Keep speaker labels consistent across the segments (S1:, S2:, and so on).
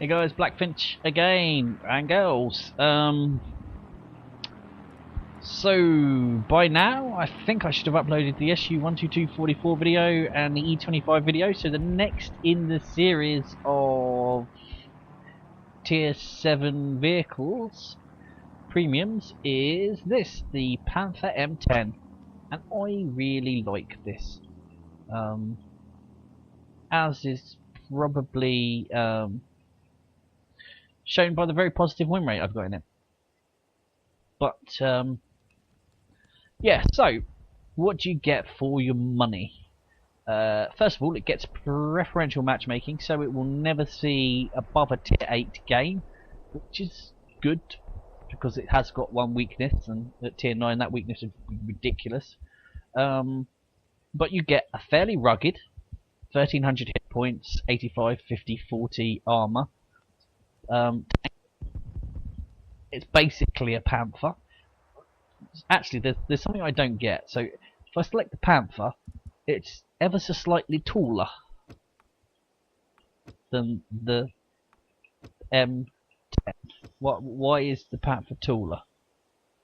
S1: Hey guys, Blackfinch again, and girls. So by now, I think I should have uploaded the SU-122-44 video and the E25 video. So the next in the series of Tier 7 vehicles, premiums, is this, the Panther M10. And I really like this. As is probably shown by the very positive win rate I've got in it. But yeah, so what do you get for your money? First of all, it gets preferential matchmaking, so it will never see above a tier 8 game, which is good because it has got one weakness, and at tier 9 that weakness is ridiculous. But you get a fairly rugged 1300 hit points, 85, 50, 40 armor. It's basically a Panther. Actually, there's something I don't get. So if I select the Panther, it's ever so slightly taller than the M10. Why is the Panther taller?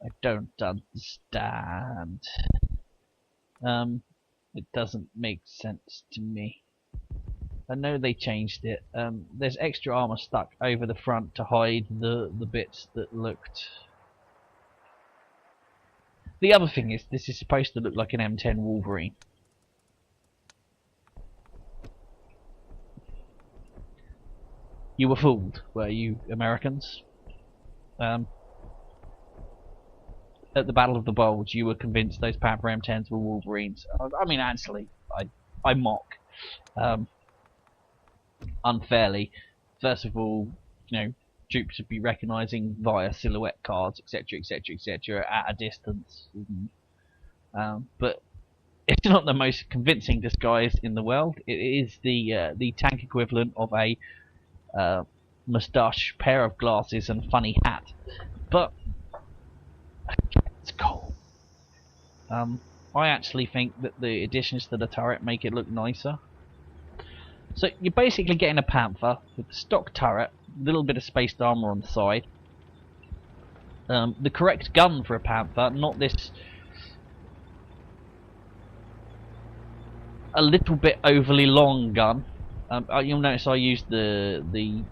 S1: I don't understand. It doesn't make sense to me. I know they changed it. There's extra armor stuck over the front to hide the bits that looked. The other thing is, this is supposed to look like an M10 Wolverine. You were fooled, were you, Americans? At the Battle of the Bulge, you were convinced those Panther M10s were Wolverines. I mean, actually, I mock. Unfairly. First of all, you know, troops would be recognising via silhouette cards, etc., etc., etc., at a distance. But it's not the most convincing disguise in the world. It is the tank equivalent of a moustache, pair of glasses, and funny hat. But it's cool. I actually think that the additions to the turret make it look nicer. So you're basically getting a Panther with the stock turret, a little bit of spaced armor on the side. The correct gun for a Panther, not this a little bit overly long gun. You'll notice I used the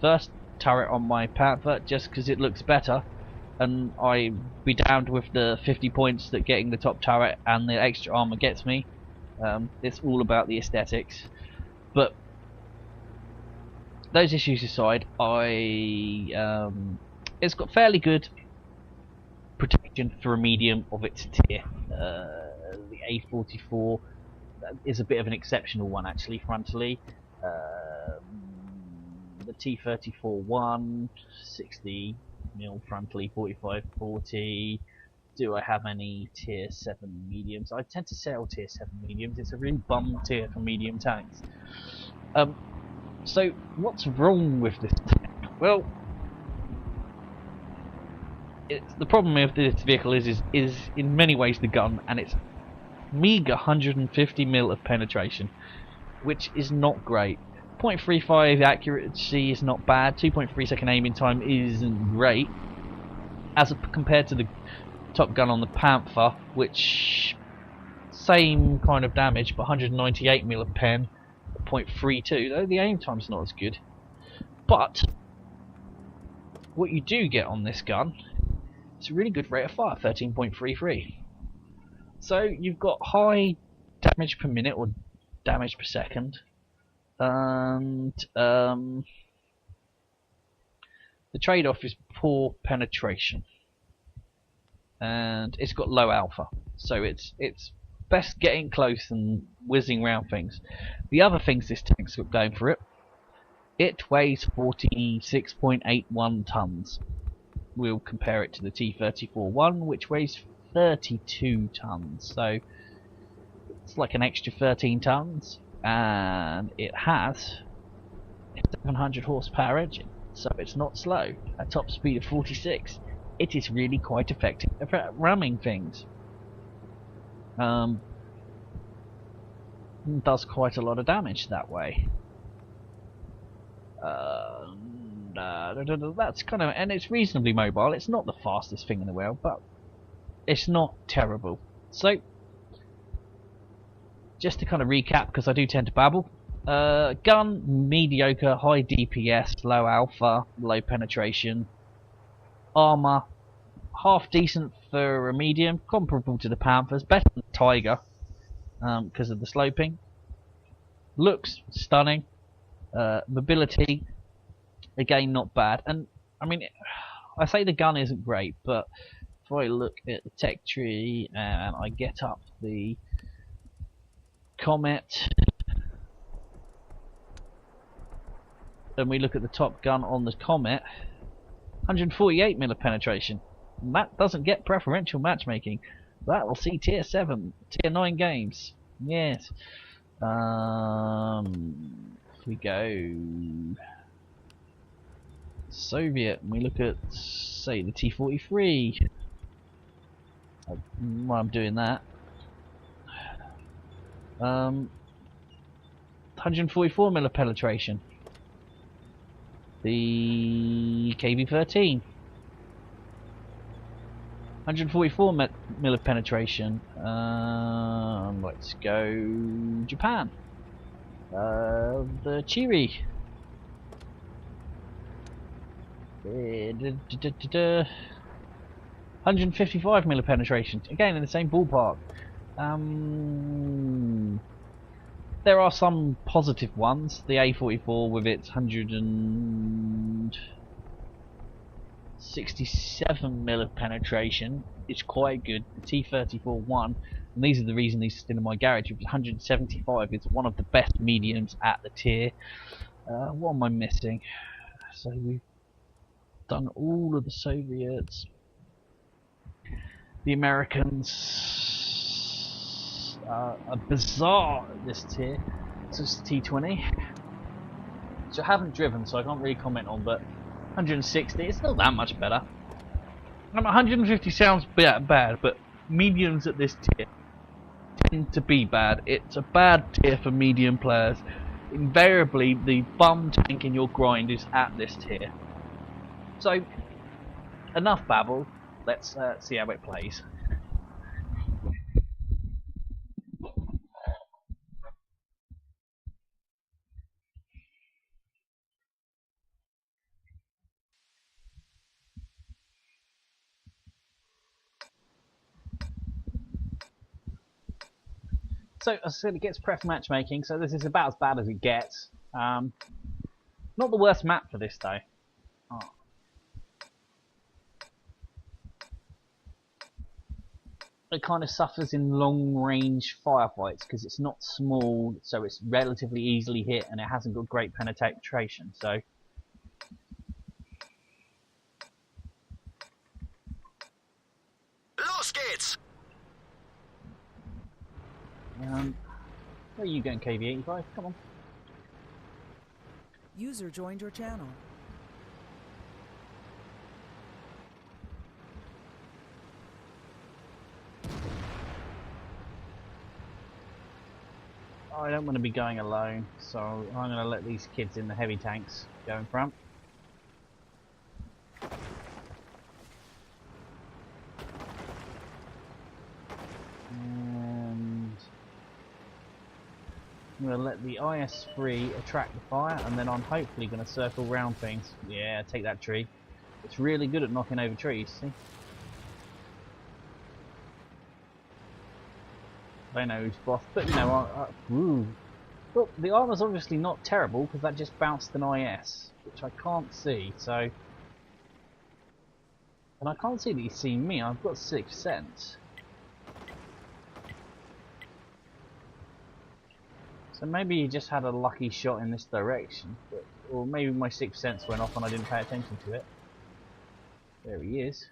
S1: first turret on my Panther just because it looks better, and I'd be downed with the 50 points that getting the top turret and the extra armor gets me. It's all about the aesthetics. But those issues aside, it's got fairly good protection for a medium of its tier. The A44 is a bit of an exceptional one actually frontally. The T34-1, 60 mil frontally, 45-40. Do I have any tier 7 mediums? I tend to sell tier 7 mediums. It's a really bum tier for medium tanks. So what's wrong with this tank? Well, the problem with this vehicle is in many ways the gun, and it's meager 150 mil of penetration, which is not great. 0.35 accuracy is not bad. 2.3 second aiming time isn't great, as compared to the top gun on the Panther, which same kind of damage but 198 mil of pen, 0.32, though the aim time's not as good. But what you do get on this gun is a really good rate of fire, 13.33. So you've got high damage per minute or damage per second, and the trade-off is poor penetration. And it's got low alpha, so it's best getting close and whizzing around things. The other things this tank's got going for it, it weighs 46.81 tons. We'll compare it to the T34-1, which weighs 32 tons, so it's like an extra 13 tons, and it has a 700 horsepower engine, so it's not slow. At top speed of 46. It is really quite effective at ramming things. Does quite a lot of damage that way. that's kind of, and it's reasonably mobile. It's not the fastest thing in the world, but it's not terrible. So, just to kind of recap, because I do tend to babble. Gun, mediocre, high DPS, low alpha, low penetration. Armour, half decent for a medium, comparable to the Panthers, better than the Tiger, because of the sloping. Looks stunning. Mobility, again, not bad. And I mean, I say the gun isn't great, but if I look at the tech tree and I get up the Comet, and we look at the top gun on the Comet, 148mm of penetration. And that doesn't get preferential matchmaking. That will see tier 7, tier 9 games. Yes. If we go Soviet and we look at, say, the T-43. While I'm doing that, 144mm of penetration. The KV-13, 144mm of penetration. Let's go Japan. The Chiri. 155mm of penetration. Again, in the same ballpark. There are some positive ones. The A44 with its 167mm of penetration is quite good. The T-34-1, and these are the reason these are still in my garage, with 175, it's one of the best mediums at the tier. What am I missing? So we've done all of the Soviets. The Americans are bizarre at this tier. So it's the T20, which I haven't driven, so I can't really comment on, but 160, it's not that much better. 150 sounds bad, but mediums at this tier tend to be bad. It's a bad tier for medium players. Invariably, the bum tank in your grind is at this tier. So, enough babble. Let's see how it plays. So, as I said, it gets pref matchmaking, so this is about as bad as it gets. Not the worst map for this, though. Oh. It kind of suffers in long-range firefights because it's not small, so it's relatively easily hit, and it hasn't got great penetration. So,
S2: Los geht's!
S1: where are you going, KV85? Come on.
S3: User joined your channel.
S1: I don't want to be going alone, so I'm going to let these kids in the heavy tanks go in front. And I'm going to let the IS-3 attract the fire, and then I'm hopefully going to circle round things. Yeah, take that tree. It's really good at knocking over trees, see? They know who's boss, but you know, Well, the armor's obviously not terrible because that just bounced an IS, which I can't see. So, and I can't see that he's seen me. I've got 6th sense, so maybe he just had a lucky shot in this direction, but, or maybe my 6th sense went off and I didn't pay attention to it. There he is.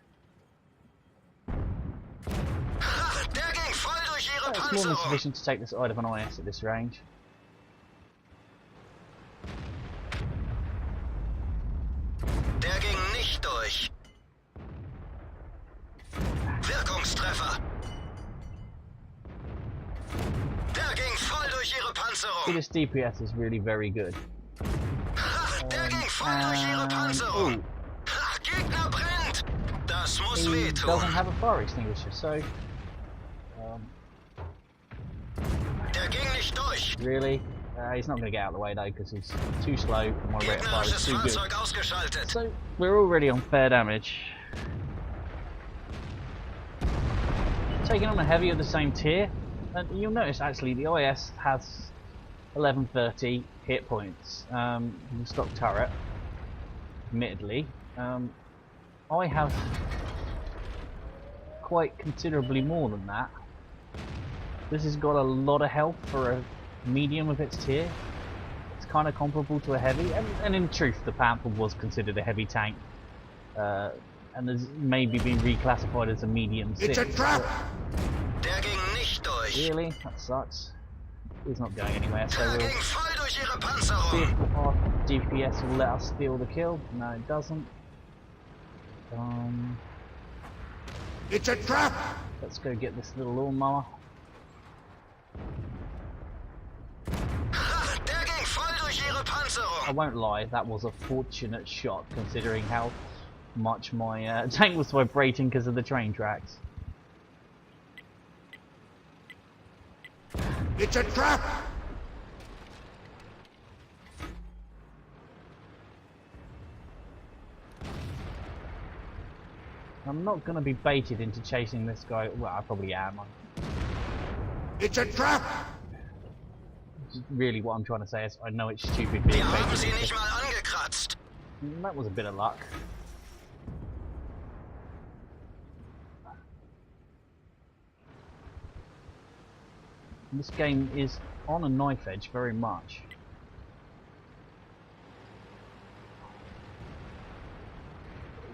S1: It's more than sufficient to take the side of an IS at this range.
S2: Der ging nicht durch. Wirkungstreffer. Der ging voll durch ihre Panzerung.
S1: This DPS is really very good.
S2: Der ging voll durch ihre Panzerung. Ha, Gegner brennt. Das muss
S1: He
S2: wehtun.
S1: doesn't have a fire extinguisher, so
S2: Der ging nicht durch.
S1: really, he's not going to get out of the way though because he's too slow and my rate of fire is
S2: Gegnerisches
S1: too good.
S2: Fahrzeug ausgeschaltet.
S1: So we're already on fair damage. Taking on a heavy of the same tier, and you'll notice actually the IS has 1130 hit points. The stock turret, admittedly, I have quite considerably more than that. This has got a lot of health for a medium of its tier. It's kind of comparable to a heavy, and in truth the Panther was considered a heavy tank, and has maybe been reclassified as a medium 6.
S2: It's a trap! Der ging nicht durch.
S1: Really? That sucks. He's not going anywhere, so
S2: Der
S1: we'll
S2: ging voll durch ihre
S1: see
S2: Panzerung.
S1: if our DPS will let us steal the kill. No, it doesn't.
S2: It's a trap!
S1: Let's go get this little lawnmower.
S2: Ha, der ging voll durch ihre Panzerung.
S1: I won't lie, that was a fortunate shot considering how much my tank was vibrating because of the train tracks.
S2: It's a trap!
S1: I'm not going to be baited into chasing this guy. Well, I probably am.
S2: It's a trap!
S1: Really, what I'm trying to say is I know it's stupid
S2: Wir
S1: being
S2: haben sie
S1: baited
S2: nicht
S1: into.
S2: mal angekratzt.
S1: That was a bit of luck. This game is on a knife edge very much.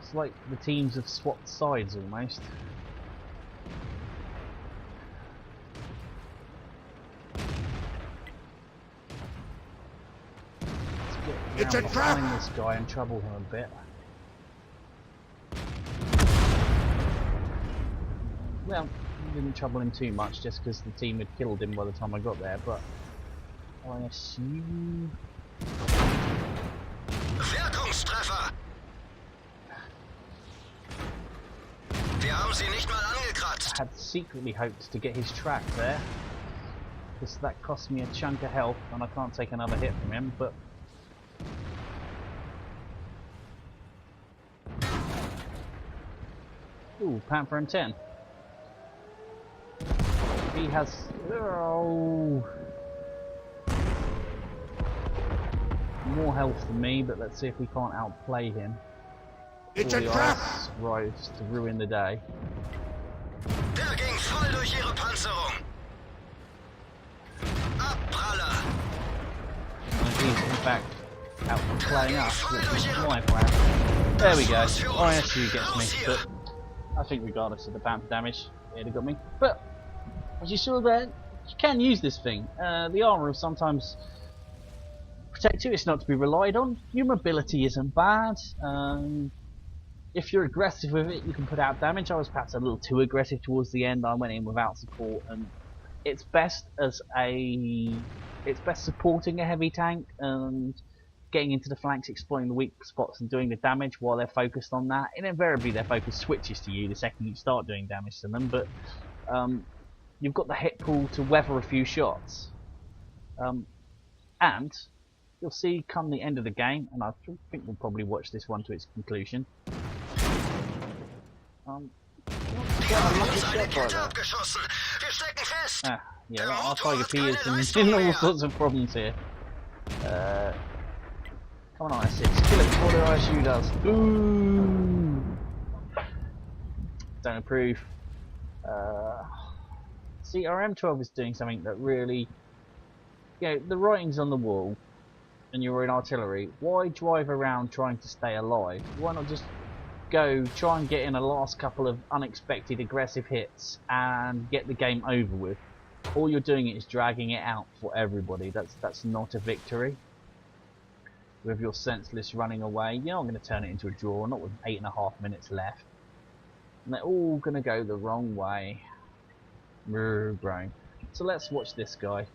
S1: It's like the teams have swapped sides almost. Let's get around behind this guy and trouble him a bit. Well, didn't trouble him too much just because the team had killed him by the time I got there, but I assume...
S2: Wirkungstreffer! Wir haben sie nicht mal angekratzt.
S1: I had secretly hoped to get his track there, because that cost me a chunk of health and I can't take another hit from him, but... Ooh, Panther M10. He has... Oh, more health than me, but let's see if we can't outplay him.
S2: It's a trap!
S1: Rise to ruin the day.
S2: Der ging voll durch ihre Panzerung. Abpraller!
S1: He's in fact outplaying us, which is my plan. There we go. ISU gets me, but I think regardless of the Panther damage, it'd have got me. But as you saw there, you can use this thing. The armor will sometimes protect you. It's not to be relied on. Your mobility isn't bad. If you're aggressive with it, you can put out damage. I was perhaps a little too aggressive towards the end. I went in without support, and it's best supporting a heavy tank and getting into the flanks, exploiting the weak spots and doing the damage while they're focused on that. And invariably their focus switches to you the second you start doing damage to them, but you've got the hit pool to weather a few shots. And you'll see come the end of the game, and I think we'll probably watch this one to its conclusion. Yeah, our Tiger P is in all sorts of problems here. Come on, IS6, kill it before the ISU does. Ooh. Don't approve. See, our M12 is doing something that really, the writing's on the wall, and you're in artillery. Why drive around trying to stay alive? Why not just go try and get in a last couple of unexpected aggressive hits and get the game over with? All you're doing is dragging it out for everybody. That's not a victory. With your senseless running away, you're not going to turn it into a draw, not with 8.5 minutes left. And they're all going to go the wrong way. Grown. So let's watch this guy.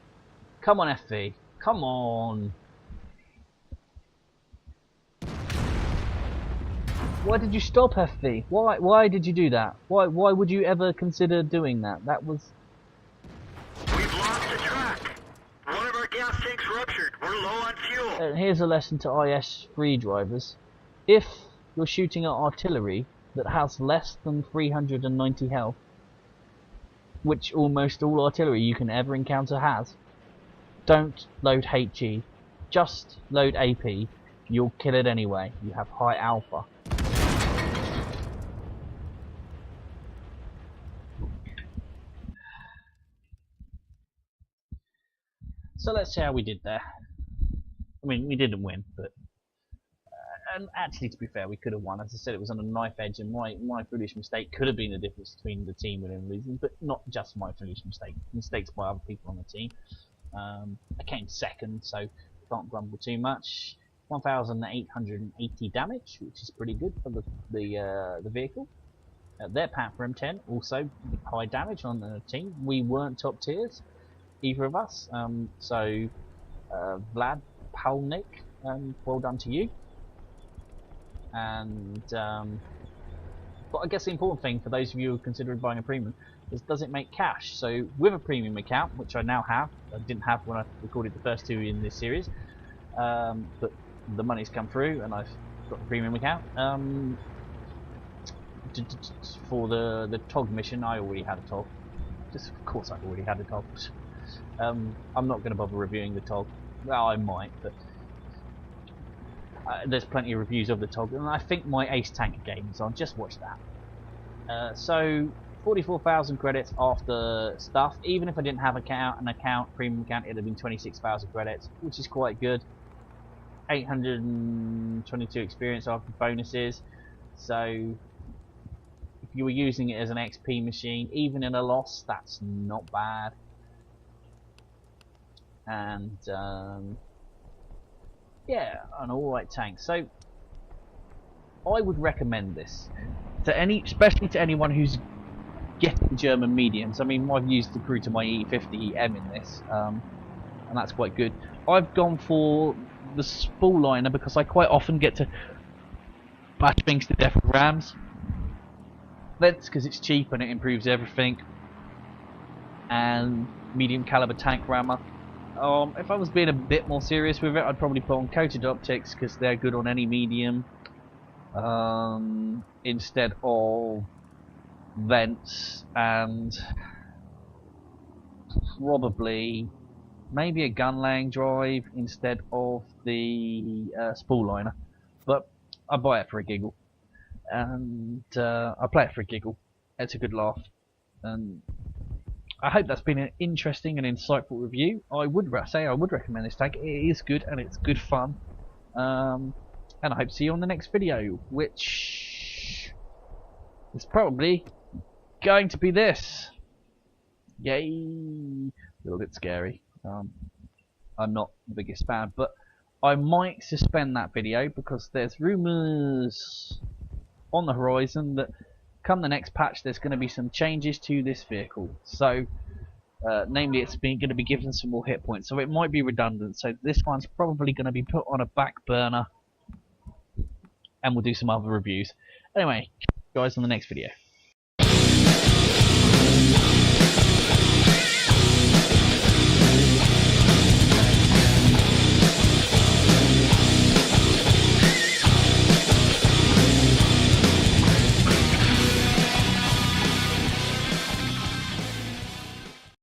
S1: Come on, FV. Come on. Why did you stop, FV? Why did you do that? Why would you ever consider doing that? That was...
S2: We've lost the track. One of our gas tanks ruptured. We're low on fuel.
S1: And here's a lesson to IS-3 drivers. If you're shooting at artillery that has less than 390 health, which almost all artillery you can ever encounter has, don't load HE. Just load AP. You'll kill it anyway. You have high alpha. So let's see how we did there. I mean, we didn't win, but and actually, to be fair, we could have won. As I said, it was on a knife edge, and my foolish mistake could have been the difference between the team winning and losing, but not just my foolish mistake. Mistakes by other people on the team. I came second, so can't grumble too much. 1,880 damage, which is pretty good for the vehicle. Their Panther M10 also high damage on the team. We weren't top tiers, either of us. So Vlad Palnik, well done to you. And but I guess the important thing for those of you who are considering buying a premium is, does it make cash? So with a premium account, which I now have, I didn't have when I recorded the first two in this series, but the money's come through and I've got the premium account. For the TOG mission, I already had a TOG. Just of course I already had a TOG. I'm not going to bother reviewing the TOG. Well, I might, but there's plenty of reviews of the TOG, and I think my Ace Tanker game is on. Just watch that. So 44,000 credits after stuff. Even if I didn't have an account, premium account, it'd have been 26,000 credits, which is quite good. 822 experience after bonuses. So if you were using it as an XP machine, even in a loss, that's not bad. And yeah, an alright tank. So I would recommend this to especially to anyone who's getting German mediums. I mean, I've used the crew to my E50M in this, and that's quite good. I've gone for the spool liner because I quite often get to bash things to death with rams. That's because it's cheap and it improves everything. And medium caliber tank rammer. If I was being a bit more serious with it, I'd probably put on coated optics because they're good on any medium, instead of vents, and probably maybe a gun laying drive instead of the spool liner. But I buy it for a giggle, and I play it for a giggle. It's a good laugh, and I hope that's been an interesting and insightful review. I would recommend this tank. It is good and it's good fun. And I hope to see you on the next video, which is probably going to be this. Yay! A little bit scary. I'm not the biggest fan, but I might suspend that video because there's rumours on the horizon that come the next patch there's going to be some changes to this vehicle. So namely, it's going to be given some more hit points, so it might be redundant. So this one's probably going to be put on a back burner, and we'll do some other reviews. Anyway, guys, on the next video.